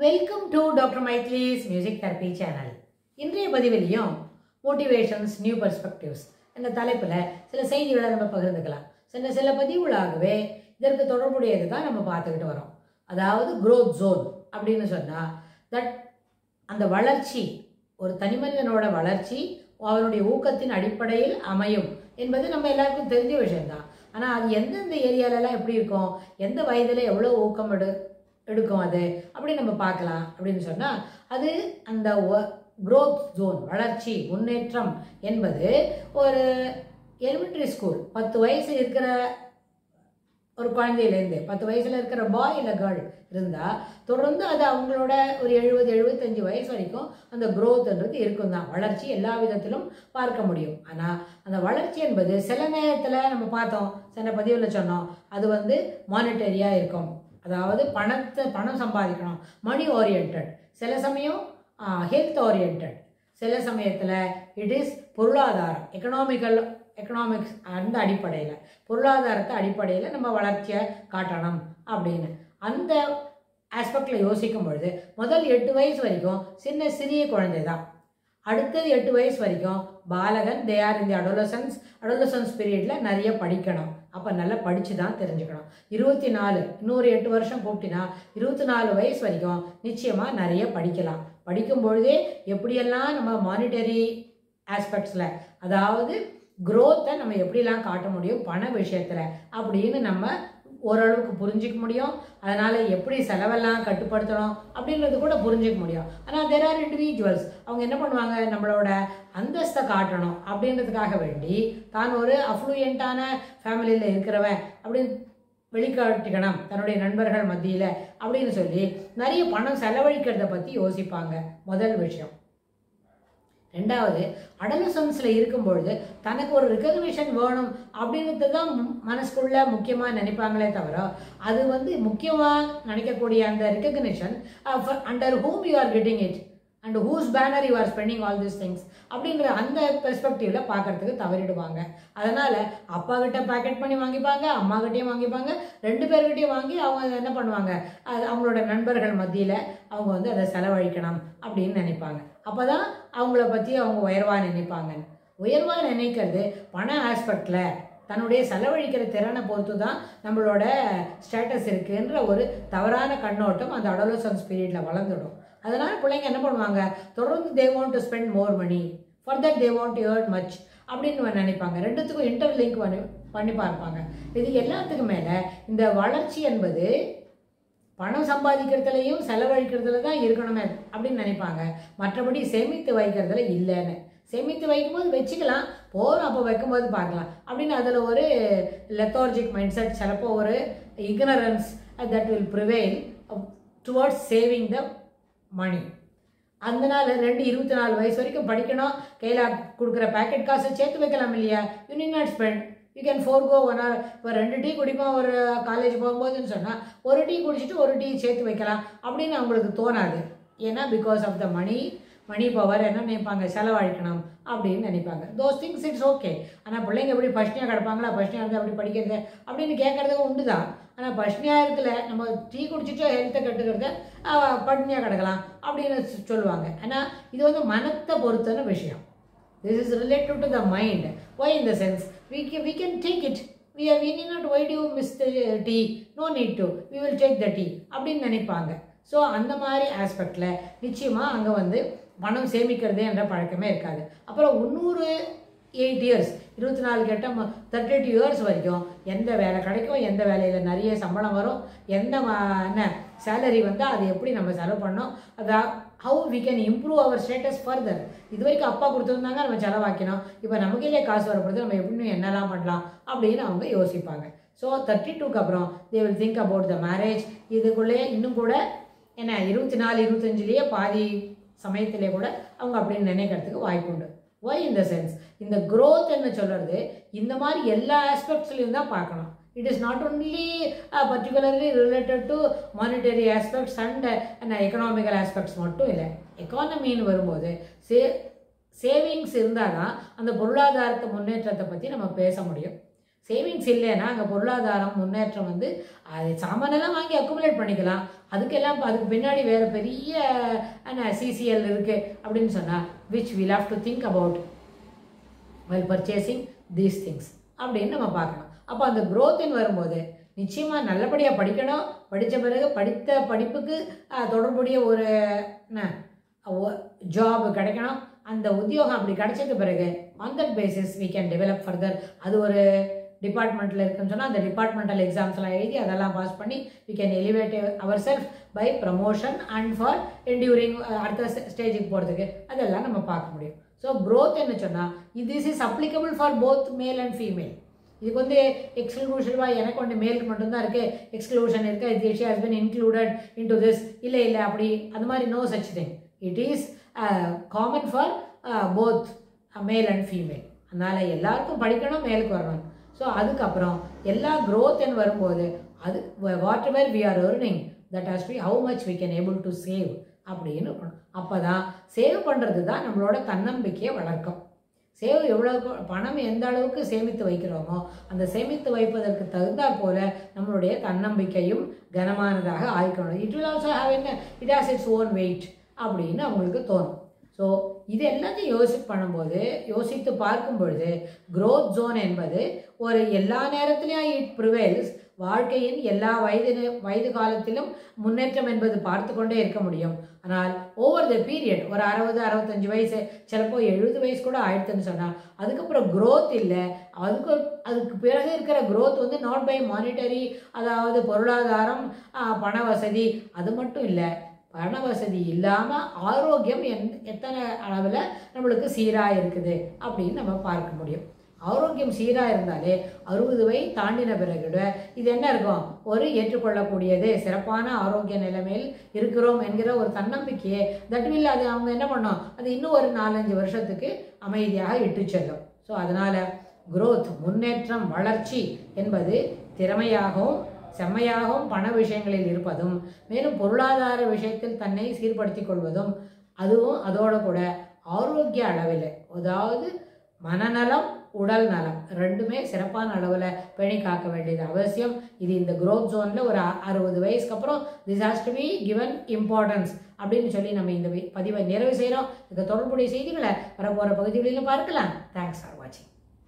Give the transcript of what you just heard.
Welcome to doctor Maithili's music therapy channel. இன்றைய பதிவிலையும் motivations new perspectives என்ற தலைப்பில் சில செய்திகளை நம்ம பகிர்ந்துக்கலாம். சில பதிவுகளாகவே இதற்கு தொடர்புடையது தான் நம்ம பார்த்துக்கிட்டு வரோம். அதாவது க்ரோத் ஜோன் அப்படின்னு சொன்னால் அந்த வளர்ச்சி, ஒரு தனிமனிதனோட வளர்ச்சி அவனுடைய ஊக்கத்தின் அடிப்படையில் அமையும் என்பது நம்ம எல்லாருக்கும் தெரிஞ்ச விஷயம்தான். ஆனால் அது எந்தெந்த ஏரியாலெல்லாம் எப்படி இருக்கும், எந்த வயதில் எவ்வளோ ஊக்கம் எடுக்கும் அது அப்படி நம்ம பார்க்கலாம். அப்படின்னு சொன்னால் அது அந்த க்ரோத் ஜோன், வளர்ச்சி, முன்னேற்றம் என்பது ஒரு எலிமெண்ட்ரி ஸ்கூல் 10 வயசு இருக்கிற ஒரு குழந்தையிலேருந்து 10 வயசில் இருக்கிற பாய் இல்லை கேர்ள் இருந்தால் தொடர்ந்து அது அவங்களோட ஒரு 70-75 வயசு வரைக்கும் அந்த க்ரோத்ன்றது இருக்கும் தான். வளர்ச்சி எல்லா விதத்திலும் பார்க்க முடியும். ஆனால் அந்த வளர்ச்சி என்பது சில நேரத்தில் நம்ம பார்த்தோம், சில பதிவில் சொன்னோம், அது மானிட்டரியாக இருக்கும். அதாவது பணம் சம்பாதிக்கணும், மணி ஓரியன்ட். சில சமயம் ஹெல்த் ஓரியன்ட். சில சமயத்தில் இட் இஸ் பொருளாதாரம், எக்கனாமிக்ஸ் அந்த அடிப்படையில், பொருளாதாரத்தை அடிப்படையில் நம்ம வளர்ச்சியை காட்டணும் அப்படின்னு அந்த ஆஸ்பெக்டில் யோசிக்கும் பொழுது முதல் 8 வயசு வரைக்கும் சிறிய குழந்தை தான். அடுத்தது 8 வயசு வரைக்கும் பாலகன், தே ஆர் இந்த அடோலசன்ஸ் பீரியடில் நிறைய படிக்கணும். அப்போ நல்லா படித்து தான் தெரிஞ்சுக்கணும். 24 இன்னொரு 8 வருஷம் கூப்பிட்டினா 24 வயசு வரைக்கும் நிச்சயமாக நிறைய படிக்கலாம். படிக்கும் பொழுதே எப்படியெல்லாம் நம்ம மானிட்டரி ஆஸ்பெக்ட்ஸில், அதாவது க்ரோத்தை நம்ம எப்படிலாம் காட்ட முடியும் பண விஷயத்தில் அப்படின்னு நம்ம ஓரளவுக்கு புரிஞ்சிக்க முடியும். அதனால் எப்படி செலவெல்லாம் கட்டுப்படுத்தணும் அப்படின்றது கூட புரிஞ்சிக்க முடியும். ஆனால் தேர் ஆர் இண்டிவிஜுவல்ஸ், அவங்க என்ன பண்ணுவாங்க, நம்மளோட அந்தஸ்தை காட்டணும் அப்படின்றதுக்காக வேண்டி தான் ஒரு அஃப்ளூயண்ட்டான ஃபேமிலியில் இருக்கிறவன் அப்படின்னு வெளிக்காட்டிக்கணும் தன்னுடைய நண்பர்கள் மத்தியில் அப்படின்னு சொல்லி நிறைய பணம் செலவழிக்கிறத பற்றி யோசிப்பாங்க. முதல் விஷயம். ரெண்டாவது, அடலசன்ஸில் இருக்கும்பொழுது தனக்கு ஒரு ரெகக்னிஷன் வேணும் அப்படின்றது தான் மனசுக்குள்ள முக்கியமாக நினைப்பாங்களே தவிர, அது முக்கியமாக நினைக்கக்கூடிய அந்த recognition under whom you are getting it and whose banner you are spending all these things அப்படிங்கிற அந்த பெர்ஸ்பெக்டிவில் பார்க்கறதுக்கு தவறிடுவாங்க. அதனால் அப்பா கிட்ட பேக்கெட் பண்ணி வாங்கிப்பாங்க, அம்மா கிட்டேயும் வாங்கிப்பாங்க, 2 பேர்கிட்டையும் வாங்கி அவங்க என்ன பண்ணுவாங்க, அவங்களோட நண்பர்கள் மத்தியில் அவங்க அதை செலவழிக்கணும் அப்படின்னு நினைப்பாங்க. அப்போ தான் அவங்கள பற்றி அவங்க உயர்வாக நினைப்பாங்க. உயர்வாக நினைக்கிறது பண ஆஸ்பெக்டில் தன்னுடைய செலவழிக்கிற திறனை பொறுத்து தான் நம்மளோட ஸ்டேட்டஸ் இருக்குன்ற ஒரு தவறான கண்ணோட்டம் அந்த அடோலசன்ஸ் பீரியடில் வளர்ந்துடும். அதனால் பிள்ளைங்க என்ன பண்ணுவாங்க, தொடர்ந்து they want to spend more money, for that they want to earn much அப்படின்னு நினைப்பாங்க. ரெண்டுத்துக்கும் இன்டர்லிங்க் பண்ணி பார்ப்பாங்க. இது எல்லாத்துக்கும் மேலே இந்த வளர்ச்சி என்பது பணம் சம்பாதிக்கிறதுலையும் செலவழிக்கிறதுல தான் இருக்கணுமே அப்படின்னு நினைப்பாங்க. மற்றபடி சேமித்து வைக்கிறதுல இல்லைன்னு. சேமித்து வைக்கும்போது வச்சுக்கலாம், போகிறோம் அப்போ வைக்கும்போது பார்க்கலாம் அப்படின்னு அதில் ஒரு லெத்தார்ஜிக் மைண்ட் செட், சிலப்போ ஒரு ignorance that will prevail towards saving the money. அதனால 24 வயசு வரைக்கும் படிக்கணும், கையில் கொடுக்குற பேக்கெட் காசை சேர்த்து வைக்கலாம் இல்லையா, you need not spend, you can forgo 1 hour. இப்போ 2 டீ குடிப்போம் ஒரு காலேஜ் போகும்போதுன்னு சொன்னால் 1 டீ குடிச்சிட்டு 1 டீ சேர்த்து வைக்கலாம் அப்படின்னு அவங்களுக்கு தோணாது. ஏன்னா because of the money power என்ன நினைப்பாங்க, செலவழிக்கணும் அப்படின்னு நினைப்பாங்க. Those things it's okay. ஆனால் பிள்ளைங்க எப்படி பஷ்னியாக கிடப்பாங்களா, பஷ்னியாக இருந்தால் அப்படி படிக்கிறது அப்படின்னு கேட்கறதுக்கு உண்டு தான். ஆனால் பஷ்னியாக இருக்கல, நம்ம டீ குடிச்சிட்டு ஹெல்த்தை கட்டுக்கிறத பட்னியாக கிடக்கலாம் அப்படின்னு சொல்லுவாங்க. ஆனால் இது மனத்தை பொறுத்தான விஷயம். This is related to the mind. Why in the sense? We can take it. We need not, why do you miss the tea? No need to. We will take the tea. அப்படின்னு நினைப்பாங்க. So அந்த மாதிரி ஆஸ்பெக்டில் நிச்சயமாக அங்கே பணம் சேமிக்கிறதே என்ற பழக்கமே இருக்காது. அப்புறம் 8 years 24 கேட்டால் 32 years வரைக்கும் எந்த வேலை கிடைக்கும், எந்த வேலையில் நிறைய சம்பளம் வரும், எந்த என்ன சேலரி வந்தால் அது எப்படி நம்ம செலவு பண்ணோம், அதான் how we can improve our status further. இது வரைக்கும் அப்பா கொடுத்துருந்தாங்க, நம்ம செலவாக்கணும், இப்போ நமக்கே காசு வரப்படுது, நம்ம எப்படி என்னெல்லாம் பண்ணலாம் அப்படின்னு அவங்க யோசிப்பாங்க. ஸோ 32க்கு அப்புறம் they will think about the marriage. இதுக்குள்ளேயே இன்னும் கூட என்ன 24-25லேயே பாதி சமயத்திலே கூட அவங்க அப்படின்னு நினைக்கிறதுக்கு வாய்ப்பு உண்டு. Why in the sense? இந்த growth என்ன சொல்கிறது, இந்த மாதிரி எல்லா ஆஸ்பெக்ட்ஸ்லையும் தான் பார்க்கணும். It is not only particularly related to monetary aspects and economical aspects மட்டும் இல்லை. எக்கானமின்னு வரும்போது சேவிங்ஸ் இருந்தால் தான் அந்த பொருளாதாரத்தை முன்னேற்றத்தை பற்றி நம்ம பேச முடியும். சேவிங்ஸ் இல்லைன்னா அங்கே பொருளாதாரம் முன்னேற்றம் அது சாமானெல்லாம் வாங்கி அக்குமுலேட் பண்ணிக்கலாம். அதுக்கெல்லாம் அதுக்கு பின்னாடி வேறு பெரிய சிசிஎல் இருக்குது அப்படின்னு சொன்னால் which we'll have to think about while purchasing these things அப்படின்னு நம்ம பார்க்கணும். அப்போ அந்த growthன்னு வரும்போது நிச்சயமாக நல்லபடியாக படிக்கணும். படித்த பிறகு படித்த படிப்புக்கு தொடர்புடைய ஒரு ஜாப் கிடைக்கணும். அந்த உத்தியோகம் அப்படி கிடைச்சது பிறகு on that basis we can develop further. அது ஒரு டிபார்ட்மெண்ட்டில் இருக்குன்னு சொன்னால் அந்த டிபார்ட்மெண்டல் எக்ஸாம்ஸ்லாம் எழுதி அதெல்லாம் பாஸ் பண்ணி we can elevate ourselves by promotion and for enduring அடுத்த ஸ்டேஜுக்கு போகிறதுக்கு அதெல்லாம் நம்ம பார்க்க முடியும். ஸோ growth என்ன சொன்னால் this is applicable for both male and female. இதுக்கு வந்து எக்ஸ்க்ளூஷனாக எனக்கு வந்து மேலுக்கு மட்டும்தான் இருக்குது, எக்ஸ்க்ளூஷன் இருக்குது, she has been included into this, இல்லை அப்படி அந்த மாதிரி no such thing. It is common for both male and female. அதனால் எல்லாருக்கும் படிக்கணும், மேலுக்கு வரணும். ஸோ அதுக்கப்புறம் எல்லா க்ரோத்ன்னு வரும்போது அது whatever we are earning that has to be how much we can able to save அப்படின்னு இருக்கணும். அப்போ தான் சேவ் பண்ணுறது தான் நம்மளோட தன்னம்பிக்கையை வளர்க்கும். சேவ் எவ்வளோ பணம் எந்த அளவுக்கு சேமித்து வைக்கிறோமோ அந்த சேமித்து வைப்பதற்கு தகுந்தாற் போல நம்மளுடைய தன்னம்பிக்கையும் கனமானதாக ஆயிக்கணும். It will also have it has its own weight அப்படின்னு அவங்களுக்கு தோணும். ஸோ இது எல்லாத்தையும் யோசித்து பார்க்கும் பொழுது க்ரோத் ஜோன் என்பது ஒரு எல்லா நேரத்திலையும் இட் ப்ரிவேல்ஸ். வாழ்க்கையின் எல்லா வயது காலத்திலும் முன்னேற்றம் என்பது பார்த்து கொண்டே இருக்க முடியும். ஆனால் ஓவர் த பீரியட் ஒரு 60-65 வயசு சிலப்போ 70 வயசு கூட ஆயிடுத்துன்னு சொன்னால் அதுக்கப்புறம் க்ரோத் இல்லை. அதுக்கு பிறகு இருக்கிற க்ரோத் வந்து நாட் பை மானிட்டரி, அதாவது பொருளாதாரம், பண வசதி, அது மட்டும் இல்லை. பண வசதி இல்லாமல் ஆரோக்கியம் எத்தனை அளவில் நம்மளுக்கு சீராக இருக்குது அப்படின்னு நம்ம பார்க்க முடியும். ஆரோக்கியம் சீராக இருந்தாலே 60 வயது தாண்டின பிறகு இது என்ன இருக்கும், ஒரு ஏற்றுக்கொள்ளக்கூடியது சிறப்பான ஆரோக்கிய நிலைமையில் இருக்கிறோம் என்கிற ஒரு தன்னம்பிக்கையை தட்வில் அது அவங்க என்ன பண்ணோம், அது இன்னும் ஒரு 4-5 வருஷத்துக்கு அமைதியாக இட்டு செல்லும். ஸோ அதனால் growth முன்னேற்றம் வளர்ச்சி என்பது திறமையாகவும் செம்மையாகவும் பண விஷயங்களில் இருப்பதும் மேலும் பொருளாதார விஷயத்தில் தன்னை சீர்படுத்திக் கொள்வதும் அதுவும் அதோட கூட ஆரோக்கிய அளவில், அதாவது மனநலம் உடல் நலம் ரெண்டுமே சிறப்பான அளவில் பேணி காக்க வேண்டியது அவசியம். இது இந்த க்ரோத் ஜோனில் ஒரு 60 வயசுக்கு அப்புறம் this has to be given importance அப்படின்னு சொல்லி நம்ம இந்த பதிவை நிறைவு செய்கிறோம். இதுக்கு தொடர்புடைய செய்திகளை வரப்போகிற பகுதிகளிலும் பார்க்கலாம். தேங்க்ஸ்.